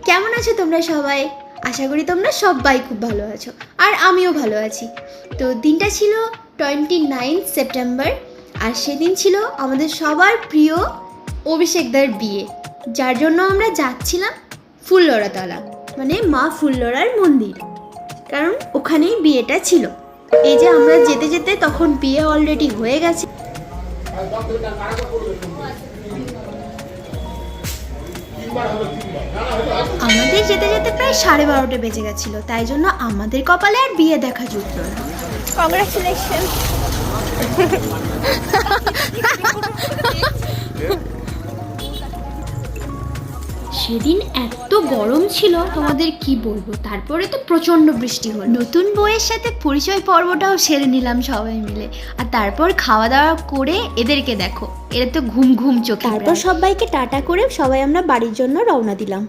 কেমন আছো তোমরা সবাই? আশা করি তোমরা সবাই খুব ভালো আছো, আর আমিও ভালো আছি। তো দিনটা ছিল 29 সেপ্টেম্বর, আর সেদিন ছিল আমাদের সবার প্রিয় অভিষেকদার বিয়ে, যার জন্য আমরা যাচ্ছিলাম ফুল্লরাতলা, মানে মা ফুল্লরার মন্দির, কারণ ওখানেই বিয়েটা ছিল। এই যে আমরা যেতে যেতে তখন বিয়ে অলরেডি হয়ে গেছে। আমাদের যেতে যেতে প্রায় 12:30 বেজে গেছিল, তাই জন্য আমাদের কপালে আর বিয়ে দেখা জুটল না। কংগ্রাচুলেশন। সেদিন এত গরম ছিল তোমাদের কি বলবো, তারপরে তো প্রচন্ড বৃষ্টি হলো। নতুন বউয়ের সাথে পরিচয় পর্বটাও সেরে নিলাম সবাই মিলে, আর তারপর খাওয়া দাওয়া করে এদেরকে দেখো, এরা তো ঘুম ঘুম চোখে। তারপর সবাইকে টাটা করে সবাই আমরা বাড়ির জন্য রওনা দিলাম।